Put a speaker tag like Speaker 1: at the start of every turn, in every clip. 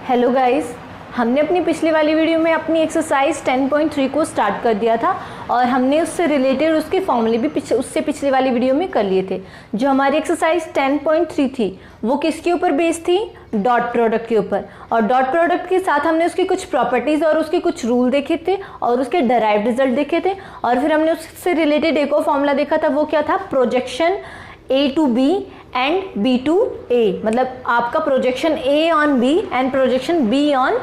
Speaker 1: Hello guys, हमने अपनी पिछली वाली वीडियो में अपनी एक्सरसाइज 10.3 को स्टार्ट कर दिया था और हमने उससे रिलेटेड उसके फॉर्मूले भी उससे पिछली वाली वीडियो में कर लिए थे। जो हमारी एक्सरसाइज 10.3 थी वो किसके ऊपर बेस्ड थी? डॉट प्रोडक्ट के ऊपर। और डॉट प्रोडक्ट के साथ हमने उसकी कुछ प्रॉपर्टीज़ और उसके कुछ रूल देखे थे और उसके डराइव्ड रिजल्ट देखे थे। और फिर हमने उससे रिलेटेड एक और फॉर्मूला देखा था, वो क्या था? Projection A to B and B to A, मतलब आपका projection A on B and projection B on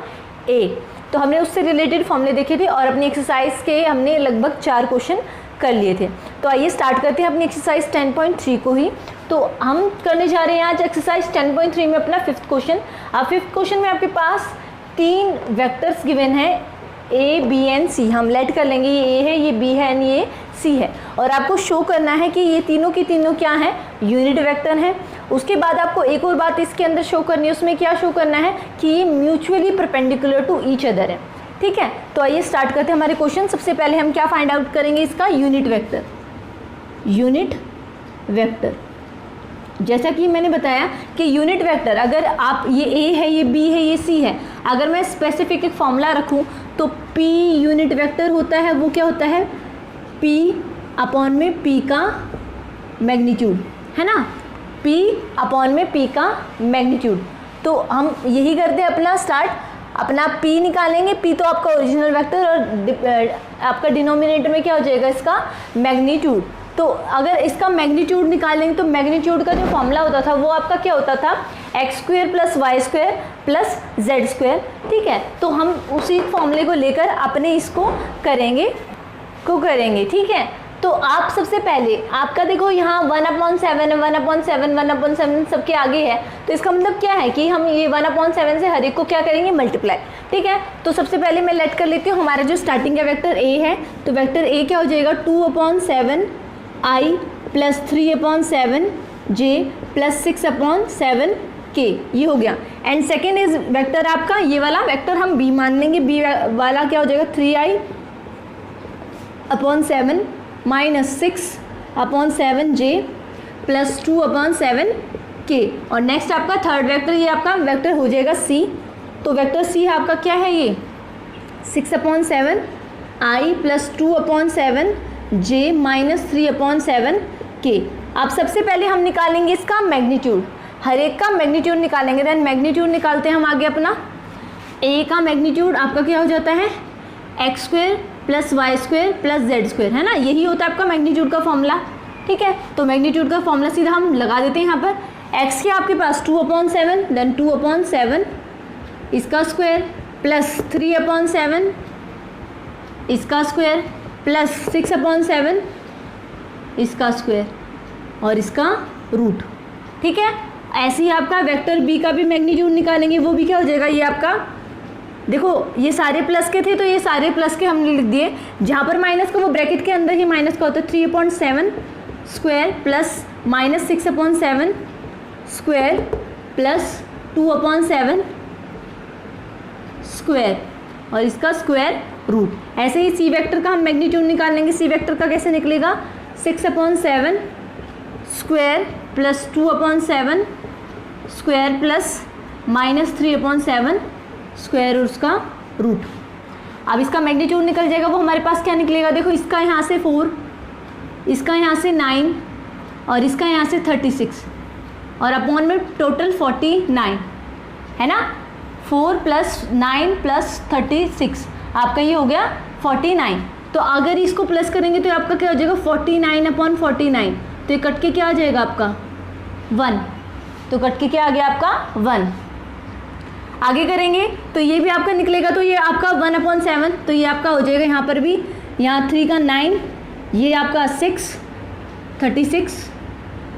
Speaker 1: A। तो हमने उससे रिलेटेड फॉर्मूले देखे थे और अपनी एक्सरसाइज के हमने लगभग 4 क्वेश्चन कर लिए थे। तो आइए स्टार्ट करते हैं अपनी एक्सरसाइज 10.3 को ही। तो हम करने जा रहे हैं आज एक्सरसाइज 10.3 में अपना 5th क्वेश्चन। अब 5th क्वेश्चन में आपके पास 3 वेक्टर्स गिवन है A, B एंड C। हम लेट कर लेंगे, ये A है, ये B है एंड ये C है। और आपको शो करना है कि ये तीनों की तीनों क्या है? यूनिट वेक्टर हैं। उसके बाद आपको एक और बात इसके अंदर शो करनी है, उसमें क्या शो करना है कि ये mutually perpendicular to each other है। ठीक है, तो आइए स्टार्ट करते हैं हमारे क्वेश्चन। सबसे पहले हम क्या फाइंड आउट करेंगे? इसका यूनिट वेक्टर। यूनिट वेक्टर, जैसा कि मैंने बताया कि यूनिट वेक्टर अगर आप ये A है, ये B है, ये C है, अगर मैं स्पेसिफिक एक फॉर्मूला रखूं तो P यूनिट वेक्टर होता है, वो क्या होता है? P अपॉन में P का मैग्नीट्यूड, है ना? P अपॉन में P का मैग्नीट्यूड। तो हम यही करते हैं अपना स्टार्ट। अपना P निकालेंगे, P तो आपका ओरिजिनल वेक्टर और आपका डिनोमिनेटर में क्या हो जाएगा? इसका मैग्नीट्यूड। तो अगर इसका मैग्नीट्यूड निकालेंगे तो मैग्नीट्यूड का जो फॉर्मूला होता था वो आपका क्या होता था? x² + y² + z²। ठीक है, तो हम उसी फॉर्मूले को लेकर अपने इसको करेंगे। ठीक है, तो आप सबसे पहले आपका देखो यहाँ 1/7 है, 1/7, 1/7 सबके आगे है। तो इसका मतलब क्या है कि हम ये 1/7 से हर एक को क्या करेंगे? मल्टीप्लाई। ठीक है, तो सबसे पहले मैं लेट कर लेती हूँ हमारा जो स्टार्टिंग का वेक्टर A है। तो वेक्टर A क्या हो जाएगा? 2/7 I + 3/7 J + 6/7 K, ये हो गया। एंड सेकेंड इज वेक्टर आपका ये वाला वेक्टर हम B मान लेंगे। B वाला क्या हो जाएगा? 3I/7 - 6/7 J + 2/7 K। और नेक्स्ट आपका थर्ड वेक्टर, ये आपका वेक्टर हो जाएगा C। तो वेक्टर C है आपका क्या है? ये 6/7 I + 2/7 J - 3/7 K। अब सबसे पहले हम निकालेंगे इसका मैग्नीट्यूड, हर एक का मैग्नीट्यूड निकालेंगे। देन मैग्नीट्यूड निकालते हैं हम आगे अपना। A का मैग्नीट्यूड आपका क्या हो जाता है? x² + y² + z², है ना? यही होता है आपका मैग्नीट्यूड का फॉर्मूला। ठीक है, तो मैग्नीट्यूड का फॉर्मूला सीधा हम लगा देते हैं यहाँ पर। x के आपके पास 2/7, देन 2/7 इसका स्क्वायर प्लस 3/7 इसका स्क्वायर प्लस 6/7 इसका स्क्वायर और इसका रूट। ठीक है, ऐसे ही आपका वेक्टर B का भी मैग्नीट्यूड निकालेंगे। वो भी क्या हो जाएगा? ये आपका देखो, ये सारे प्लस के थे तो ये सारे प्लस के हमने लिख दिए। जहाँ पर माइनस का वो ब्रैकेट के अंदर ही माइनस का होता है। 3/7 square plus -6/7 square plus 2/7 square और इसका स्क्वायर रूट। ऐसे ही C वेक्टर का हम मैग्नीट्यूड निकालेंगे। C वेक्टर का कैसे निकलेगा? 6/7 square plus 2/7 square plus -3/7 square और उसका रूट। अब इसका मैग्नीट्यूड निकल जाएगा, वो हमारे पास क्या निकलेगा? देखो, इसका यहाँ से 4, इसका यहाँ से 9 और इसका यहाँ से 36 और अपॉन में टोटल 49, है ना? 4 + 9 + 36 आपका ये हो गया 49। तो अगर इसको प्लस करेंगे तो आपका क्या हो जाएगा? 49/49। तो ये कट के क्या आ जाएगा आपका? 1। तो कट के क्या आ गया आपका? 1। आगे करेंगे तो ये भी आपका निकलेगा, तो ये आपका 1/7। तो ये आपका हो जाएगा यहाँ पर भी, यहाँ 3 का 9, ये आपका 6 36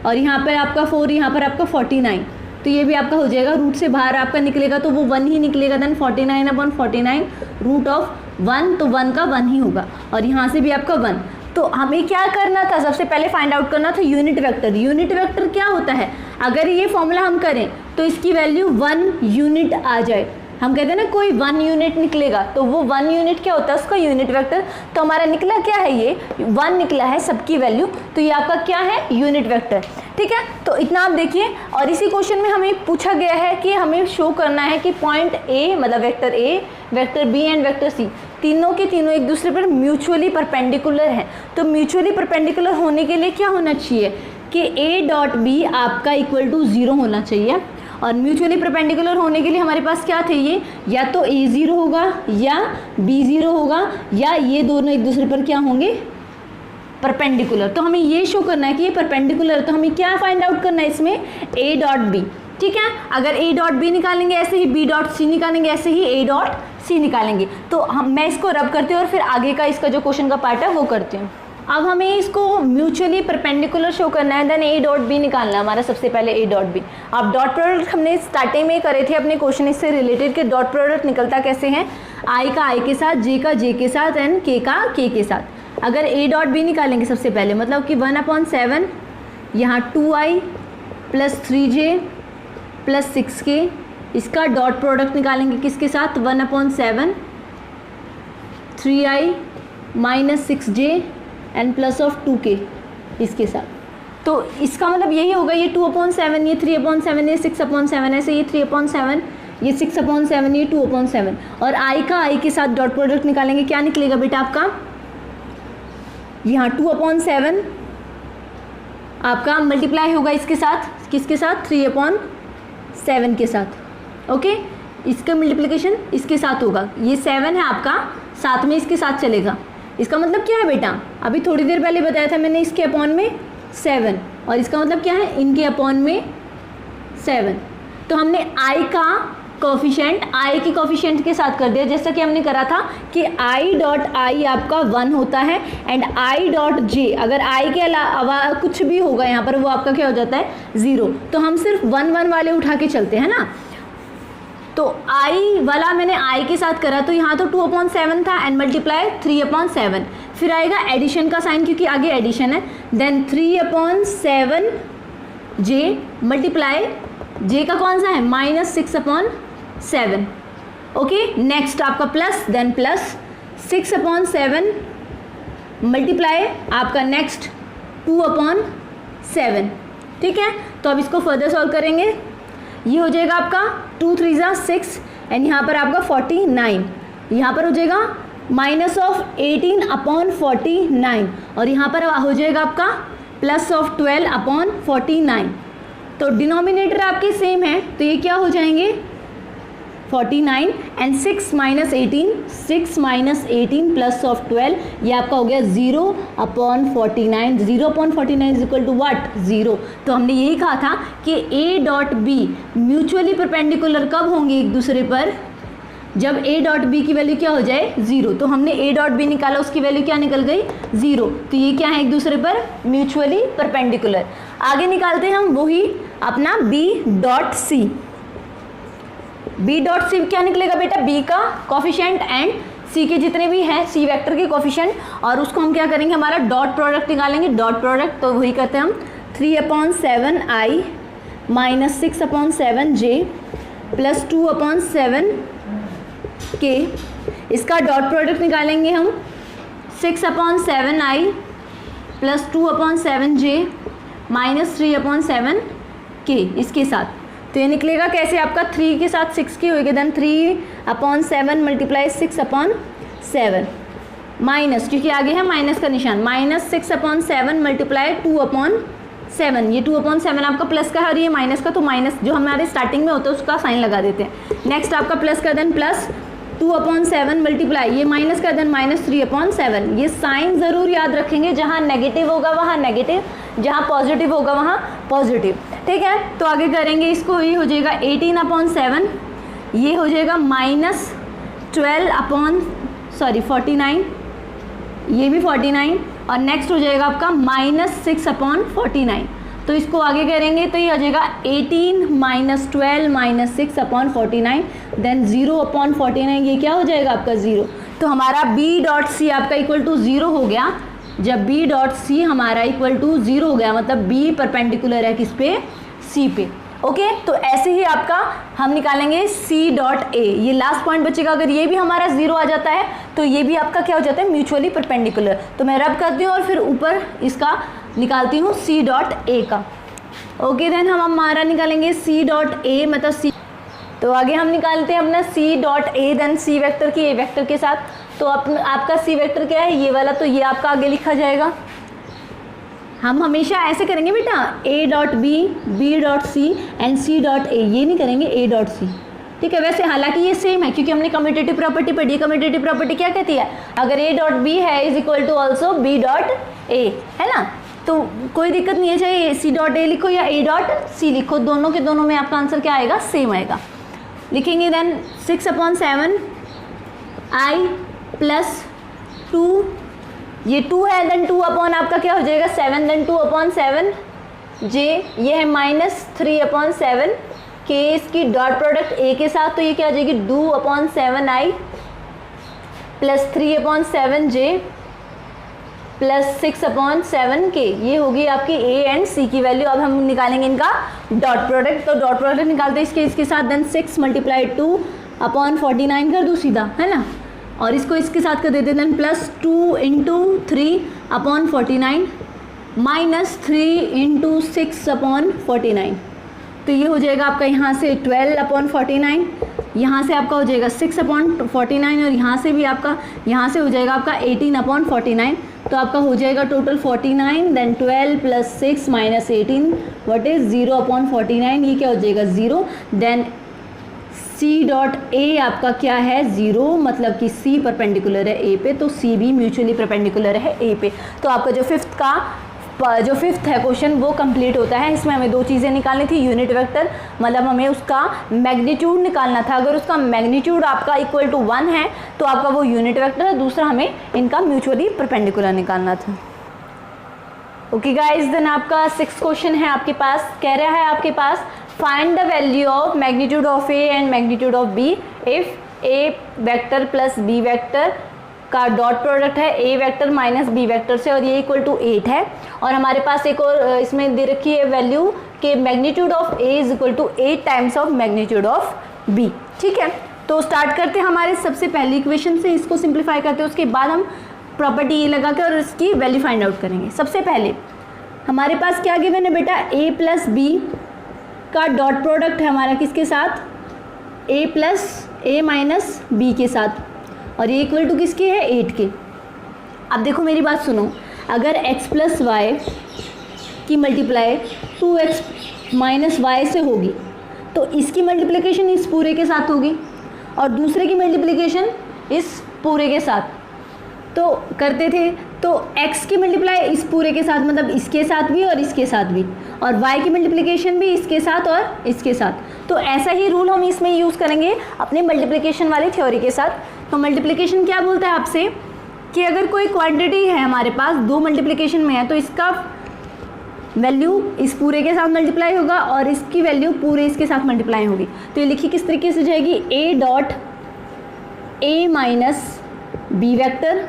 Speaker 1: और यहाँ पर आपका 4, यहाँ पर आपका 49। तो ये भी आपका हो जाएगा, रूट से बाहर आपका निकलेगा तो वो 1 ही निकलेगा। देन 49/49 रूट ऑफ 1, तो 1 का 1 ही होगा और यहाँ से भी आपका 1। तो हमें क्या करना था? सबसे पहले फाइंड आउट करना था यूनिट वेक्टर। यूनिट वेक्टर क्या होता है? अगर ये फॉर्मूला हम करें तो इसकी वैल्यू 1 यूनिट आ जाए। हम कहते हैं ना कोई 1 यूनिट निकलेगा, तो वो 1 यूनिट क्या होता है? उसका यूनिट वेक्टर। तो हमारा निकला क्या है? ये 1 निकला है सबकी वैल्यू, तो ये आपका क्या है? Unit vector. ठीक है, तो इतना आप देखिए। और इसी क्वेश्चन में हमें पूछा गया है कि हमें शो करना है कि पॉइंट ए मतलब vector A, vector B and vector C तीनों के तीनों एक दूसरे पर म्यूचुअली परपेंडिकुलर हैं। तो म्यूचुअली परपेंडिकुलर होने के लिए क्या होना चाहिए कि ए डॉट बी आपका इक्वल टू 0 होना चाहिए। और म्यूचुअली परपेंडिकुलर होने के लिए हमारे पास क्या चाहिए, या तो ए 0 होगा या बी 0 होगा या ये दोनों एक दूसरे पर क्या होंगे, परपेंडिकुलर। तो हमें ये शो करना है कि ये परपेंडिकुलर, तो हमें क्या फाइंड आउट करना है इसमें, ए डॉट बी। ठीक है, अगर ए डॉट बी निकालेंगे ऐसे ही बी डॉट सी निकालेंगे ऐसे ही ए डॉट सी निकालेंगे। तो मैं इसको रब करती हूँ और फिर आगे का इसका जो क्वेश्चन का पार्ट है वो करती हूँ। अब हमें इसको म्यूचुअली परपेंडिकुलर शो करना है, देन ए डॉट बी निकालना है हमारा सबसे पहले ए डॉट बी। अब डॉट प्रोडक्ट हमने स्टार्टिंग में करे थे अपने क्वेश्चन इससे रिलेटेड के डॉट प्रोडक्ट निकलता कैसे है, आई का आई के साथ, जे का जे के साथ एंड के का के के साथ। अगर ए डॉट बी निकालेंगे सबसे पहले मतलब कि 1/7 यहाँ 2i plus 3j plus 6k, इसका डॉट प्रोडक्ट निकालेंगे किसके साथ, 1/7 3i minus 6j and plus of 2k इसके साथ। तो इसका मतलब यही होगा, ये 2/7 ये 3/7 ये 6/7 ऐसे ये 3/7 ये 6/7 ये 2/7 और i का i के साथ डॉट प्रोडक्ट निकालेंगे, क्या निकलेगा बेटा आपका, यहाँ 2/7 आपका मल्टीप्लाई होगा इसके साथ, किसके साथ, 3/7 के साथ। ओके, इसका मल्टीप्लिकेशन इसके साथ होगा, ये 7 है आपका, साथ में इसके साथ चलेगा। इसका मतलब क्या है बेटा, अभी थोड़ी देर पहले बताया था मैंने, इसके अपॉन में 7 और इसका मतलब क्या है, इनके अपॉन में 7। तो हमने i का कोफिशिएंट i की कोफिशिएंट के साथ कर दिया, जैसा कि हमने करा था कि i डॉट i आपका 1 होता है एंड i डॉट j अगर i के अलावा कुछ भी होगा यहाँ पर वो आपका क्या हो जाता है, 0। तो हम सिर्फ 1 वाले उठा के चलते हैं ना। तो i वाला मैंने i के साथ करा, तो यहाँ तो 2/7 था एंड मल्टीप्लाई 3/7, फिर आएगा एडिशन का साइन क्योंकि आगे एडिशन है, देन 3/7 j मल्टीप्लाई j का कौन सा है, -6/7। ओके, नेक्स्ट आपका प्लस, देन प्लस 6/7 मल्टीप्लाई आपका नेक्स्ट 2/7। ठीक है, तो अब इसको फर्दर सॉल्व करेंगे, ये हो जाएगा आपका 2 3 6 एंड यहाँ पर आपका 49, यहाँ पर हो जाएगा -18/49 और यहाँ पर हो जाएगा आपका +12/49। तो डिनोमिनेटर आपके सेम है, तो ये क्या हो जाएंगे 49 एंड 6 - 18 प्लस ऑफ 12, ये आपका हो गया 0/49। 0/49 इज इक्वल टू व्हाट, 0। तो हमने यही कहा था कि A dot B mutually perpendicular कब होंगे एक दूसरे पर, जब ए डॉट बी की वैल्यू क्या हो जाए, 0। तो हमने ए डॉट बी निकाला, उसकी वैल्यू क्या निकल गई, 0। तो ये क्या है, एक दूसरे पर म्यूचुअली परपेंडिकुलर। आगे निकालते हैं हम वही अपना B dot C. B dot C क्या निकलेगा बेटा, बी का कोफिशिएंट एंड सी के जितने भी हैं सी वेक्टर के कोफिशिएंट, और उसको हम क्या करेंगे, हमारा डॉट प्रोडक्ट निकालेंगे। डॉट प्रोडक्ट तो वही करते हैं हम, 3/7i minus 6/7j plus 2/7k, इसका डॉट प्रोडक्ट निकालेंगे हम 6/7i plus 2/7j minus 3/7k इसके साथ। तो ये निकलेगा कैसे आपका, 3 के साथ 6k होएगा, देन 3/7 मल्टीप्लाई 6/7 माइनस, क्योंकि आगे है माइनस का निशान, -6/7 मल्टीप्लाई 2/7, ये 2/7 आपका प्लस का है और ये माइनस का, तो माइनस जो हमारे स्टार्टिंग में होता है उसका साइन लगा देते हैं। नेक्स्ट आपका प्लस का, देन प्लस 2/7 मल्टीप्लाई ये माइनस का, देन -3/7। ये साइन ज़रूर याद रखेंगे, जहाँ नेगेटिव होगा वहाँ नेगेटिव, जहाँ पॉजिटिव होगा वहाँ पॉजिटिव। ठीक है, तो आगे करेंगे इसको, ये हो जाएगा 18/7, ये हो जाएगा -49, ये भी 49 और नेक्स्ट हो जाएगा आपका -6/49। तो इसको आगे करेंगे तो ये हो जाएगा 18 - 12 - 6/49, देन 0/49, ये क्या हो जाएगा आपका 0। तो हमारा बी डॉट सी आपका इक्वल टू 0 हो गया। जब बी डॉट सी हमारा इक्वल टू 0 हो गया, मतलब बी परपेंडिकुलर है किस पे, सी पे। ओके, तो ऐसे ही आपका हम निकालेंगे सी डॉट ए, ये लास्ट पॉइंट बचेगा। अगर ये भी हमारा 0 आ जाता है तो ये भी आपका क्या हो जाता है, म्यूचुअली परपेंडिकुलर। तो मैं रब करती हूँ और फिर ऊपर इसका निकालती हूँ सी डॉट ए का। ओके देन हम हमारा निकालेंगे सी डॉट ए, मतलब सी। तो आगे हम निकालते हैं अपना C dot A then C vector की ए वेक्टर के साथ। तो आपका सी वेक्टर क्या है, ये वाला, तो ये आपका आगे लिखा जाएगा। हम हमेशा ऐसे करेंगे बेटा, A dot B, B dot C and C dot A, ये नहीं करेंगे ए डॉट सी, ठीक है। वैसे हालांकि ये सेम है क्योंकि हमने कम्यूटेटिव प्रॉपर्टी पढ़ी है। कम्यूटेटिव प्रॉपर्टी क्या कहती है, अगर ए डॉट बी है is equal to also B dot A, है ना। तो कोई दिक्कत नहीं है, चाहे सी डॉट ए लिखो या ए डॉट सी लिखो, दोनों के दोनों में आपका आंसर क्या आएगा, सेम आएगा। लिखेंगे देन 6/7 आई प्लस 2, ये 2 है, देन 2 अपॉन आपका क्या हो जाएगा 7, देन 2/7 जे, ये है -3/7 के, इसकी डॉट प्रोडक्ट ए के साथ, तो ये क्या हो जाएगी 2/7 आई प्लस 3/7 जे प्लस 6/7 के, ये होगी आपकी ए एंड सी की वैल्यू। अब हम निकालेंगे इनका डॉट प्रोडक्ट, तो डॉट प्रोडक्ट निकालते हैं इसके साथ, देन 6 × 2/49 कर दूँ सीधा, है ना, और इसको इसके साथ कर देते, देन प्लस 2 × 3/49 माइनस 3 × 6/49, तो ये हो जाएगा आपका यहाँ से 12/49, यहाँ से आपका हो जाएगा 6/49 और यहाँ से भी आपका, यहाँ से हो जाएगा आपका 18/49, तो आपका हो जाएगा total 49, then 12 plus 6 minus 18 what is 0/49, ये क्या हो जाएगा 0। देन सी डॉट ए आपका क्या है 0, मतलब कि सी परपेंडिकुलर है ए पे, तो सी भी म्यूचुअली परपेंडिकुलर है ए पे। तो आपका जो फिफ्थ है क्वेश्चन वो कंप्लीट होता है। इसमें हमें 2 चीज़ें निकालनी थी, यूनिट वेक्टर, मतलब हमें उसका मैग्नीट्यूड निकालना था। अगर उसका मैग्नीट्यूड आपका इक्वल टू 1 है तो आपका वो यूनिट वेक्टर है, दूसरा हमें इनका म्यूचुअली परपेंडिकुलर निकालना था। ओके गाइज, देन आपका 6th क्वेश्चन है आपके पास, कह रहा है आपके पास find the value of magnitude of A and magnitude of B if A vector plus B vector का डॉट प्रोडक्ट है A vector minus B vector से, और ये इक्वल टू 8 है। और हमारे पास एक और इसमें दे रखी है वैल्यू कि magnitude of A is equal to 8 times of magnitude of B, ठीक है। तो स्टार्ट करते हैं हमारे सबसे पहली इक्वेशन से, इसको सिंप्लीफाई करते हैं, उसके बाद हम प्रॉपर्टी ये लगा के और इसकी वैल्यू फाइंड आउट करेंगे। सबसे पहले हमारे पास क्या गिवन है बेटा, ए प्लस बी का डॉट प्रोडक्ट है हमारा किसके साथ, ए प्लस ए माइनस बी के साथ, और ये इक्वल टू किसके है 8 के। अब देखो मेरी बात सुनो, अगर x प्लस वाई की मल्टीप्लाई 2x माइनस वाई से होगी तो इसकी मल्टीप्लिकेशन इस पूरे के साथ होगी और दूसरे की मल्टीप्लिकेशन इस पूरे के साथ। तो करते थे तो x की मल्टीप्लाई इस पूरे के साथ, मतलब इसके साथ भी और इसके साथ भी, और y की मल्टीप्लिकेशन भी इसके साथ और इसके साथ। तो ऐसा ही रूल हम इसमें यूज़ करेंगे अपने मल्टीप्लिकेशन वाली थ्योरी के साथ। तो मल्टीप्लिकेशन क्या बोलता है आपसे कि अगर कोई क्वांटिटी है हमारे पास 2 मल्टीप्लिकेशन में है तो इसका वैल्यू इस पूरे के साथ मल्टीप्लाई होगा और इसकी वैल्यू पूरे इसके साथ मल्टीप्लाई होगी। तो ये लिखी किस तरीके से जाएगी, A dot A minus B vector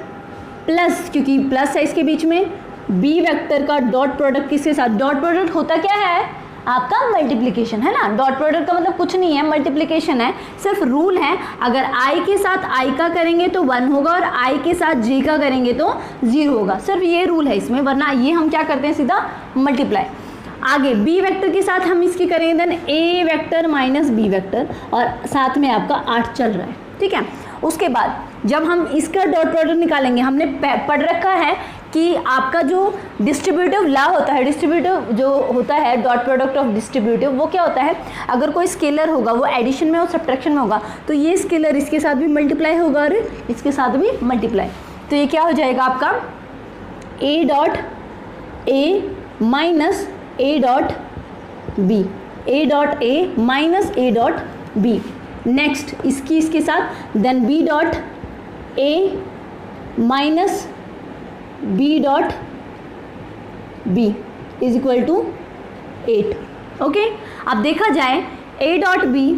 Speaker 1: plus, क्योंकि प्लस है इसके बीच में, बी वेक्टर का डॉट प्रोडक्ट किसके साथ, डॉट प्रोडक्ट होता क्या है आपका मल्टीप्लिकेशन, है ना। डॉट प्रोडक्ट का मतलब कुछ नहीं है, मल्टीप्लिकेशन है, सिर्फ रूल है, अगर i के साथ i का करेंगे तो 1 होगा और i के साथ j का करेंगे तो 0 होगा, सिर्फ ये रूल है इसमें, वरना ये हम क्या करते हैं सीधा मल्टीप्लाई। आगे b वेक्टर के साथ हम इसकी करेंगे then a vector minus b vector, और साथ में आपका 8 चल रहा है, ठीक है। उसके बाद जब हम इसका डॉट प्रोडक्ट निकालेंगे, हमने पढ़ रखा है कि आपका जो डिस्ट्रीब्यूटिव लॉ होता है, डिस्ट्रीब्यूटिव जो होता है डॉट प्रोडक्ट ऑफ डिस्ट्रीब्यूटिव, वो क्या होता है, अगर कोई स्केलर होगा वो एडिशन में और सब्ट्रैक्शन में होगा तो ये स्केलर इसके साथ भी मल्टीप्लाई होगा और इसके साथ भी मल्टीप्लाई। तो ये क्या हो जाएगा आपका A dot A minus A dot B, A dot A minus A dot B. Next इसकी इसके साथ then B dot A minus B dot B is equal to 8। Okay, अब देखा जाए A dot B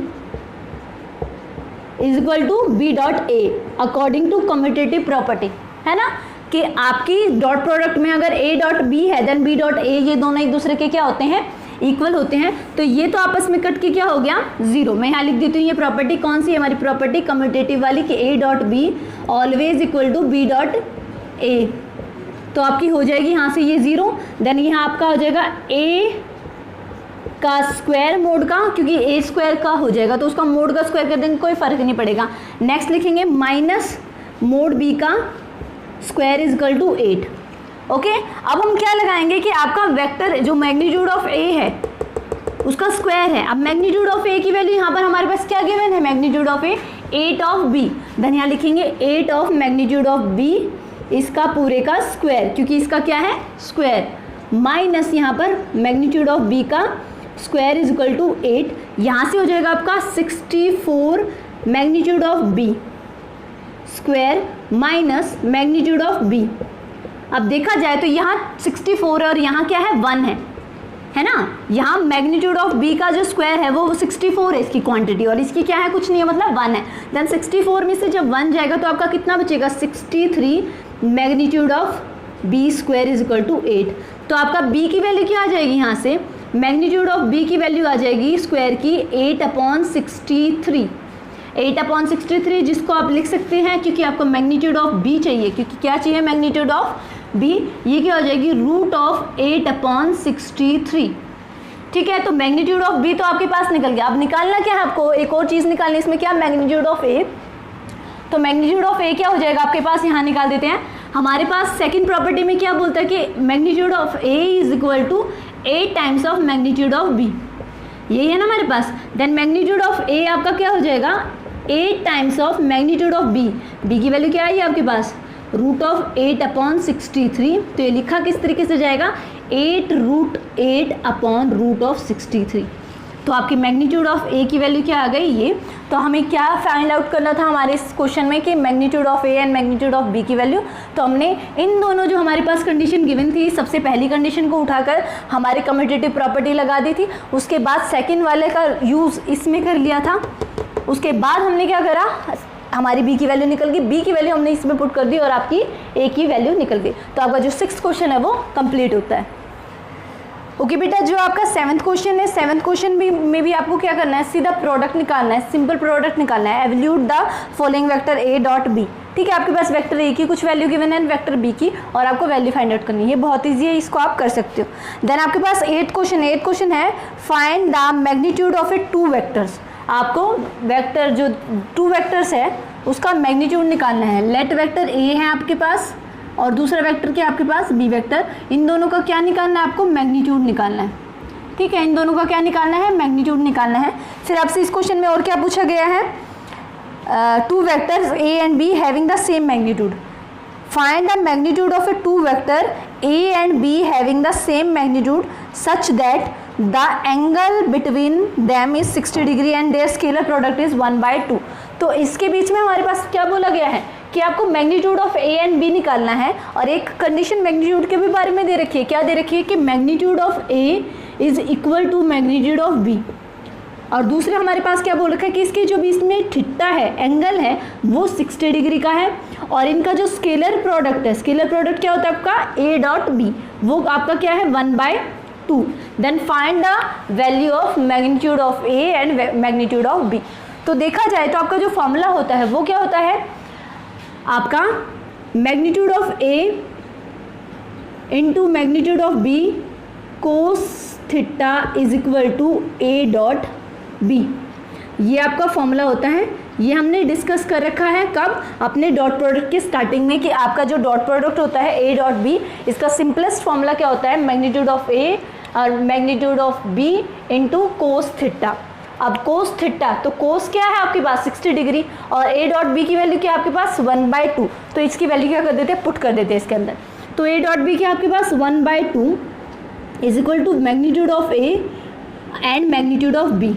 Speaker 1: is equal to B dot A according to commutative property, है ना, कि आपकी डॉट प्रोडक्ट में अगर ए डॉट बी है देन बी डॉट ए, ये दोनों एक दूसरे के क्या होते हैं, इक्वल होते हैं। तो ये तो आपस में कट के क्या हो गया 0। मैं यहाँ लिख देती हूँ ये प्रॉपर्टी कौन सी है हमारी प्रॉपर्टी कम्यूटेटिव वाली, कि A dot B always equal to B dot A. तो आपकी हो जाएगी यहाँ से ये 0, देन यहाँ आपका हो जाएगा ए का स्क्वायर मोड का, क्योंकि ए स्क्वायर का हो जाएगा तो उसका मोड का स्क्वायर कर देंगे, कोई फर्क नहीं पड़ेगा। नेक्स्ट लिखेंगे माइनस मोड बी का square is equal to 8। Okay, अब हम क्या लगाएंगे कि आपका वेक्टर जो मैग्नीट्यूड ऑफ ए है उसका स्क्वायर है। अब मैग्नीट्यूड ऑफ ए की वैल्यू यहाँ पर हमारे पास क्या गिवन है, magnitude of A 8 of B, then यहाँ लिखेंगे 8 ऑफ मैग्नीट्यूड ऑफ बी इसका पूरे का स्क्वायर, क्योंकि इसका क्या है स्क्वायर, माइनस यहाँ पर मैग्नीट्यूड ऑफ बी का स्क्वायर इज इक्वल टू 8। यहाँ से हो जाएगा आपका 64 magnitude of B square minus magnitude of B. अब देखा जाए तो यहाँ 64 और यहाँ क्या है 1 है ना। यहाँ मैग्नीट्यूड ऑफ बी का जो स्क्वायर है वो 64 है इसकी क्वांटिटी, और इसकी क्या है कुछ नहीं है, मतलब 1 है। देन 64 में से जब 1 जाएगा तो आपका कितना बचेगा 63 magnitude of B square is equal to 8। तो आपका बी की वैल्यू क्या आ जाएगी, यहाँ से मैग्नीट्यूड ऑफ बी की वैल्यू आ जाएगी स्क्वायर की 8/63, 8/63, जिसको आप लिख सकते हैं क्योंकि आपको मैग्नीट्यूड ऑफ बी चाहिए, क्योंकि क्या चाहिए मैग्नीट्यूड ऑफ बी, ये क्या हो जाएगी रूट ऑफ 8/63। ठीक है, तो मैग्नीट्यूड ऑफ बी तो आपके पास निकल गया। अब निकालना क्या है आपको, एक और चीज़ निकालनी, इसमें क्या मैग्नीट्यूड ऑफ ए, तो मैग्नीट्यूड ऑफ ए क्या हो जाएगा आपके पास, यहाँ निकाल देते हैं। हमारे पास सेकंड प्रॉपर्टी में क्या बोलता है कि magnitude of A is equal to 8 times of magnitude of B, यही है ना हमारे पास। देन मैग्नीट्यूड ऑफ ए आपका क्या हो जाएगा 8 times of magnitude of B, B की वैल्यू क्या आई है आपके पास रूट ऑफ 8/63। तो ये लिखा किस तरीके से जाएगा 8√8/√63। तो आपकी मैग्नीट्यूड ऑफ ए की वैल्यू क्या आ गई ये। तो हमें क्या फाइंड आउट करना था हमारे इस क्वेश्चन में कि magnitude of A and magnitude of B की वैल्यू। तो हमने इन दोनों जो हमारे पास कंडीशन गिवन थी, सबसे पहली कंडीशन को उठाकर हमारे कम्यूटेटिव प्रॉपर्टी लगा दी थी, उसके बाद सेकेंड वाले का यूज़ इसमें कर लिया था, उसके बाद हमने क्या करा हमारी बी की वैल्यू निकल गई, बी की वैल्यू हमने इसमें पुट कर दी और आपकी ए की वैल्यू निकल गई। तो आपका जो 6th क्वेश्चन है वो कंप्लीट होता है। ओके बेटा, जो आपका 7th क्वेश्चन है, 7th क्वेश्चन में भी आपको क्या करना है, सीधा प्रोडक्ट निकालना है, सिंपल प्रोडक्ट निकालना है, evaluate the following vector A dot B. ठीक है, आपके पास वेक्टर ए की कुछ वैल्यू गिवन है, वेक्टर बी की, और आपको वैल्यू फाइंड आउट करनी है, बहुत ईजी है, इसको आप कर सकते हो। देन आपके पास 8th क्वेश्चन है find the magnitude of A 2 vectors. आपको वेक्टर जो 2 वेक्टर्स है उसका मैग्नीट्यूड निकालना है। लेट वेक्टर ए है आपके पास और दूसरा वेक्टर क्या आपके पास बी वेक्टर, इन दोनों का क्या निकालना है आपको मैग्नीट्यूड निकालना है। ठीक है, इन दोनों का क्या निकालना है मैग्नीट्यूड निकालना है। फिर आपसे इस क्वेश्चन में और क्या पूछा गया है, 2 vectors A and B having the same magnitude, find the magnitude of A 2 vector A and B having the same magnitude such that the angle between them is 60 degree and their scalar product is 1/2। तो इसके बीच में हमारे पास क्या बोला गया है कि आपको magnitude of A and B निकालना है, और एक कंडीशन मैग्नीट्यूड के भी बारे में दे रखी है। क्या दे रखी है कि magnitude of A is equal to magnitude of B, और दूसरे हमारे पास क्या बोल रखा है कि इसके जो बीच में थीटा है, एंगल है, वो 60 डिग्री का है, और इनका जो स्केलर प्रोडक्ट है, स्केलर प्रोडक्ट क्या होता है आपका ए डॉट बी, वो आपका क्या है 1/2। Then find the value of magnitude of A and magnitude of B. तो देखा जाए तो आपका जो फॉर्मूला होता है वो क्या होता है आपका magnitude of A into magnitude of B cos theta is equal to A dot B. ये आपका फॉर्मूला होता है, ये हमने डिस्कस कर रखा है कब, अपने डॉट प्रोडक्ट के स्टार्टिंग में, कि आपका जो डॉट प्रोडक्ट होता है ए डॉट बी, इसका सिंपलेस्ट फॉर्मूला क्या होता है मैग्नीट्यूड ऑफ ए और magnitude of B into cos theta. अब कोस थीटा, तो कोस क्या है आपके पास 60 डिग्री, और ए डॉट बी की वैल्यू क्या है आपके पास 1/2, तो इसकी वैल्यू क्या कर देते हैं पुट कर देते हैं इसके अंदर। तो ए डॉट बी क्या आपके पास 1/2 is equal to magnitude of A and magnitude of B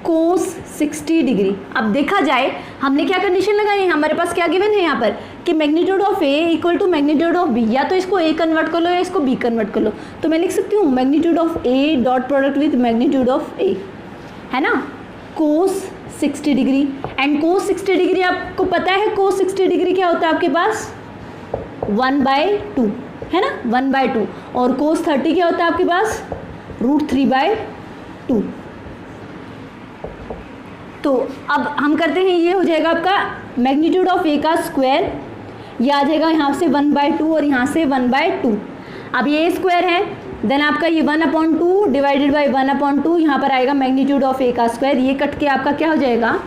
Speaker 1: cos 60 degree. अब देखा जाए हमने क्या कंडीशन लगाई है, हमारे पास क्या गिवन है यहाँ पर कि magnitude of A equal to magnitude of B, या तो इसको ए कन्वर्ट कर लो या इसको बी कन्वर्ट कर लो। तो मैं लिख सकती हूँ magnitude of A dot product with magnitude of A, है ना, cos 60 degree. And cos 60 degree आपको पता है कोस 60 डिग्री क्या होता है आपके पास 1/2, है ना 1/2, और कोस 30 क्या होता है आपके पास √3/2। तो अब हम करते हैं, ये हो जाएगा आपका मैग्नीट्यूड ऑफ ए का स्क्वायर, ये आ जाएगा यहाँ से 1/2 और यहाँ से 1/2। अब ये स्क्वायर है देन आपका ये 1/2 डिवाइडेड बाई 1/2, यहाँ पर आएगा मैग्नीट्यूड ऑफ ए का स्क्वायर, ये कट के आपका क्या हो जाएगा,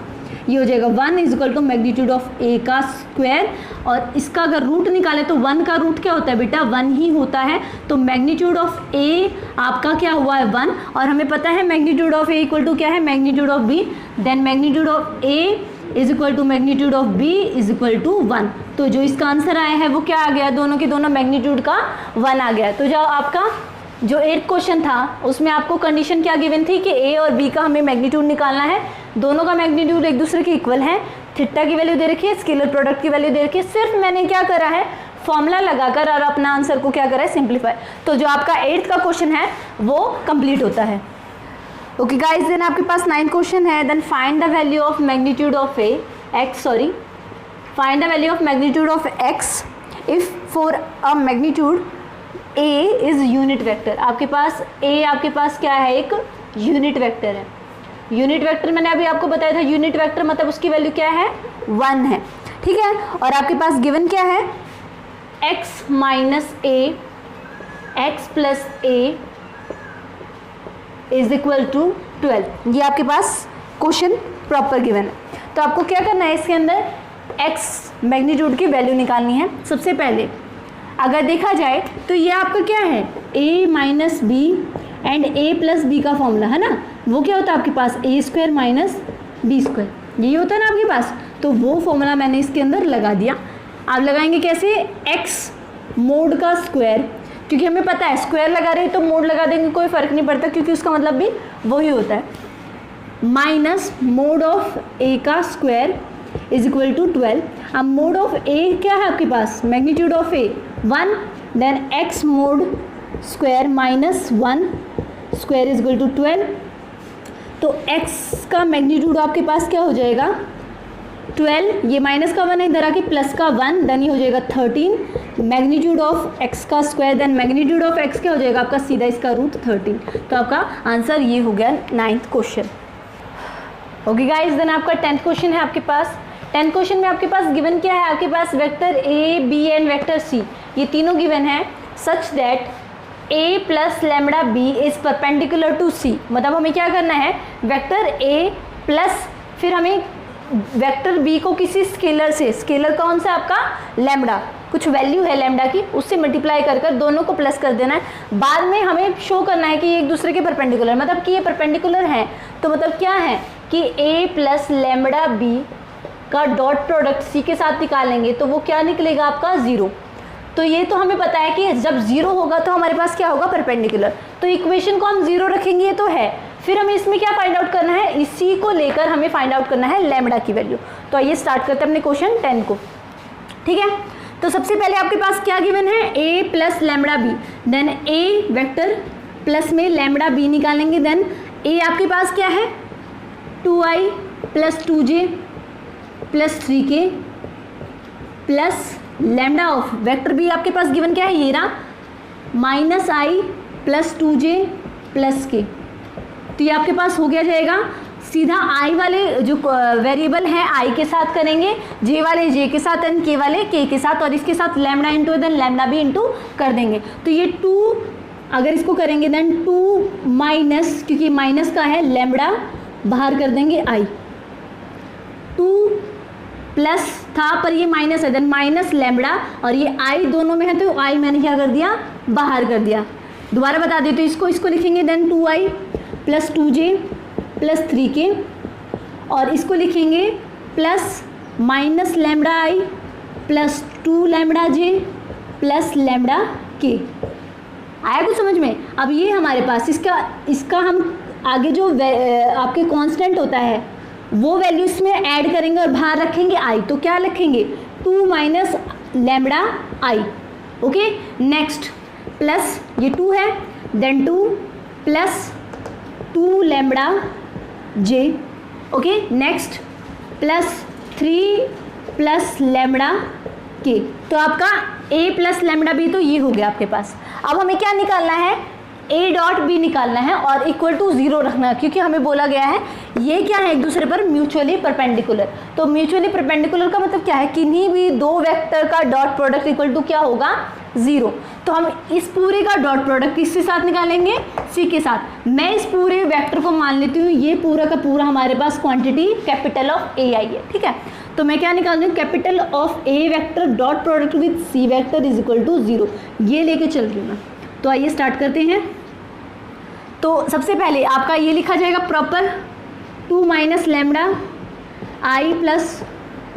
Speaker 1: ये हो जाएगा 1 is equal to magnitude of A का स्क्वायर। और इसका अगर रूट निकाले तो 1 का रूट क्या होता है बेटा, 1 ही होता है। तो मैग्नीट्यूड ऑफ ए आपका क्या हुआ है 1, और हमें पता है magnitude of A equal to क्या है, magnitude of B. Then magnitude of A is equal to magnitude of B is equal to 1। तो जो इसका आंसर आया है वो क्या आ गया, दोनों के दोनों मैग्नीट्यूड का 1 आ गया। तो जो आपका जो 8th क्वेश्चन था उसमें आपको कंडीशन क्या गिवन थी कि ए और बी का हमें मैग्नीट्यूड निकालना है, दोनों का मैग्नीट्यूड एक दूसरे के इक्वल है, थीटा की वैल्यू दे रखी है, स्केलर प्रोडक्ट की वैल्यू दे रखी है। सिर्फ मैंने क्या करा है, फॉर्मूला लगाकर और अपना आंसर को क्या करा है, सिंप्लीफाई। तो जो आपका 8th का क्वेश्चन है वो कंप्लीट होता है। ओके गाइज, देन आपके पास 9th क्वेश्चन है। Then find the value of magnitude of find the value of magnitude of x if for a magnitude A is unit vector. आपके पास ए आपके पास क्या है, एक यूनिट वेक्टर है। यूनिट वेक्टर मैंने अभी आपको बताया था, यूनिट वेक्टर मतलब उसकी वैल्यू क्या है, 1 है, ठीक है। और आपके पास गिवन क्या है, x minus A x plus A is equal to 12। ये आपके पास क्वेश्चन प्रॉपर गिवन है। तो आपको क्या करना है, इसके अंदर x मैग्नीट्यूड की वैल्यू निकालनी है। सबसे पहले अगर देखा जाए तो ये आपका क्या है, a minus B and a plus B का फॉर्मूला है ना, वो क्या होता है आपके पास, a square minus B square, यही होता है ना आपके पास। तो वो फॉर्मूला मैंने इसके अंदर लगा दिया। आप लगाएंगे कैसे, x मोड का स्क्वायर, क्योंकि हमें पता है स्क्वायर लगा रहे हैं तो मोड लगा देंगे, कोई फ़र्क नहीं पड़ता क्योंकि उसका मतलब भी वही होता है, माइनस मोड ऑफ a का स्क्वायर इज इक्वल टू 12। अब मोड ऑफ a क्या है आपके पास, magnitude of a 1, then x mod square minus 1 square is equal to 12। तो x का मैग्नीट्यूड आपके पास क्या हो जाएगा, 12, ये माइनस का 1 है इधर आके प्लस का 1, देन ये हो जाएगा 13 मैग्नीट्यूड ऑफ x का square, then magnitude of x क्या हो जाएगा आपका, सीधा इसका रूट 13। तो आपका आंसर ये हो गया 9th question. Okay guys, then आपका 10th क्वेश्चन है आपके पास। 10th क्वेश्चन में आपके पास गिवन क्या है, आपके पास vector A B and vector C, ये तीनों गिवन है such that a plus lambda B is perpendicular to C. मतलब हमें क्या करना है, वेक्टर a प्लस फिर हमें वेक्टर b को किसी स्केलर से, स्केलर कौन सा आपका, लैम्बडा, कुछ वैल्यू है लैम्बडा की, उससे मल्टीप्लाई कर कर दोनों को प्लस कर देना है। बाद में हमें शो करना है कि ये एक दूसरे के परपेंडिकुलर, मतलब कि ये परपेंडिकुलर हैं। तो मतलब क्या है कि a प्लस लैम्बडा बी का डॉट प्रोडक्ट सी के साथ निकालेंगे तो वो क्या निकलेगा आपका, 0। तो ये तो हमें पता है कि जब 0 होगा तो हमारे पास क्या होगा, परपेंडिकुलर। तो इक्वेशन को हम 0 रखेंगे, ये तो है। फिर हमें इसमें क्या फाइंड आउट करना है, इसी को लेकर हमें फाइंड आउट करना है लैम्बडा की वैल्यू। तो आइए स्टार्ट करते हैं अपने क्वेश्चन 10 को, ठीक है। तो सबसे पहले आपके पास क्या गिवन है, a plus lambda B, then a vector plus में लैम्बडा बी निकालेंगे, देन a आपके पास क्या है, 2i plus 2j plus 3k plus lambda of vector B आपके पास गिवन क्या है, ये रहा, minus i plus 2j plus k। तो ये आपके पास हो गया जाएगा, सीधा i वाले जो वेरिएबल हैं i के साथ करेंगे, j वाले j के साथ एंड k वाले k के साथ, और इसके साथ लैम्बडा इंटू देन लैम्बडा भी इंटू कर देंगे। तो ये 2 अगर इसको करेंगे देन 2 माइनस, क्योंकि माइनस का है, लैम्बडा बाहर कर देंगे i, 2 प्लस था पर ये माइनस है, देन माइनस लैम्बडा, और ये i दोनों में है तो i मैंने क्या कर दिया, बाहर कर दिया। दोबारा बता देते तो इसको लिखेंगे then 2i plus 2j plus 3k, और इसको लिखेंगे plus minus lambda i plus 2 lambda j plus lambda k। आया कुछ समझ में। अब ये हमारे पास इसका हम आगे जो आपके कांस्टेंट होता है वो वैल्यू इसमें ऐड करेंगे और बाहर रखेंगे i, तो क्या लिखेंगे, 2 minus lambda i। Okay, next plus ये 2 है, then 2 plus 2 lambda j। Okay, next plus 3 plus lambda k। तो आपका a प्लस लैम्बडा b तो ये हो गया आपके पास। अब हमें क्या निकालना है, ए डॉट बी निकालना है और इक्वल टू 0 रखना है, क्योंकि हमें बोला गया है ये क्या है, एक दूसरे पर म्यूचुअली परपेंडिकुलर। तो म्यूचुअली परपेंडिकुलर का मतलब क्या है, किन्हीं भी दो वेक्टर का डॉट प्रोडक्ट इक्वल टू क्या होगा, 0। तो हम इस पूरे का डॉट प्रोडक्ट किसके साथ निकालेंगे, सी के साथ। मैं इस पूरे वेक्टर को मान लेती हूँ ये पूरा का पूरा हमारे पास quantity capital of A I है, ठीक है। तो मैं क्या निकाल रही हूँ, capital of A vector dot product with C vector is equal to 0, ये लेके चल रही हूँ मैं। तो आइए स्टार्ट करते हैं। तो सबसे पहले आपका ये लिखा जाएगा प्रॉपर 2 माइनस लैम्डा आई प्लस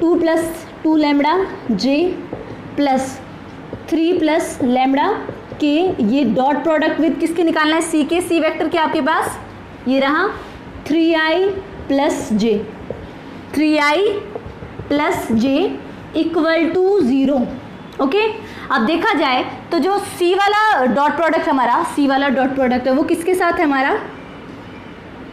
Speaker 1: 2 प्लस 2 लैम्डा जे प्लस 3 प्लस लैम्डा के, ये डॉट प्रोडक्ट विद किसके निकालना है, सी के। सी वेक्टर क्या आपके पास ये रहा 3i plus j, 3i plus j equal to 0। Okay, अब देखा जाए तो जो सी वाला डॉट प्रोडक्ट हमारा, सी वाला डॉट प्रोडक्ट है वो किसके साथ है हमारा,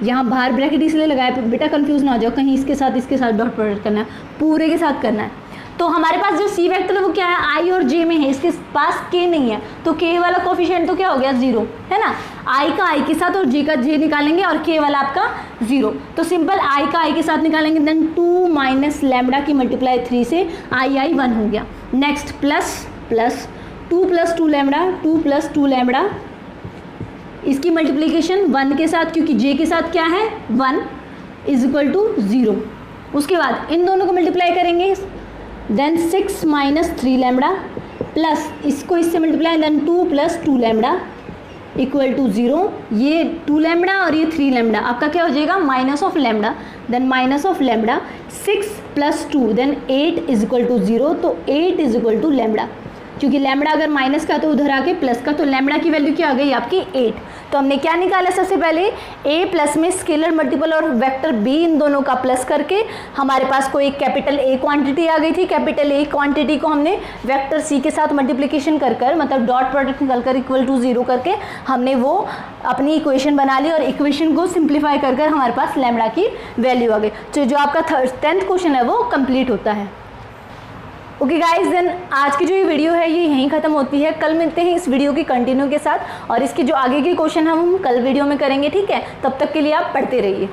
Speaker 1: यहाँ बाहर ब्रैकेट इसलिए लगाया बेटा कंफ्यूज ना हो जाओ, कहीं इसके साथ डॉट प्रोडक्ट करना है, पूरे के साथ करना है। तो हमारे पास जो सी वेक्टर है वो क्या है, आई और जे में है, इसके पास के नहीं है, तो के वाला कोफिशिएंट तो क्या हो गया 0, है ना। आई का आई के साथ और जे का जे निकालेंगे और के वाला आपका 0। तो सिंपल आई का आई के साथ निकालेंगे, देन 2 माइनस लैम्डा की मल्टीप्लाई 3 से आई 1 हो गया। Next plus 2 plus 2 lambda, 2 plus 2 lambda, इसकी मल्टीप्लीकेशन 1 के साथ, क्योंकि जे के साथ क्या है 1 इज इक्वल टू 0। उसके बाद इन दोनों को मल्टीप्लाई करेंगे, देन 6 माइनस 3 लैम्डा प्लस इसको इससे multiply, then 2 plus 2 lambda equal to 0। ये 2 लैम्डा और ये 3 लैम्डा आपका क्या हो जाएगा, minus of lambda, then minus of lambda 6 plus 2 then 8 is equal to 0। तो 8 इज इक्वल टू लैम्डा, क्योंकि लैम्डा अगर माइनस का तो उधर आके प्लस का, तो लैम्डा की वैल्यू क्या आ गई आपकी 8। तो हमने क्या निकाला, सबसे पहले ए प्लस में स्केलर मल्टीपल और वेक्टर बी इन दोनों का प्लस करके हमारे पास कोई कैपिटल ए क्वांटिटी आ गई थी। कैपिटल ए क्वांटिटी को हमने वेक्टर सी के साथ मल्टीप्लिकेशन कर मतलब डॉट प्रोडक्ट निकल कर इक्वल टू 0 करके हमने वो अपनी इक्वेशन बना ली और इक्वेशन को सिंप्लीफाई कर हमारे पास लैम्डा की वैल्यू आ गई। तो जो आपका 10th क्वेश्चन है वो कंप्लीट होता है। ओके गाइज, देन आज की जो ये वीडियो है ये यहीं ख़त्म होती है। कल मिलते हैं इस वीडियो की कंटिन्यू के साथ और इसके जो आगे के क्वेश्चन हम कल वीडियो में करेंगे, ठीक है। तब तक के लिए आप पढ़ते रहिए।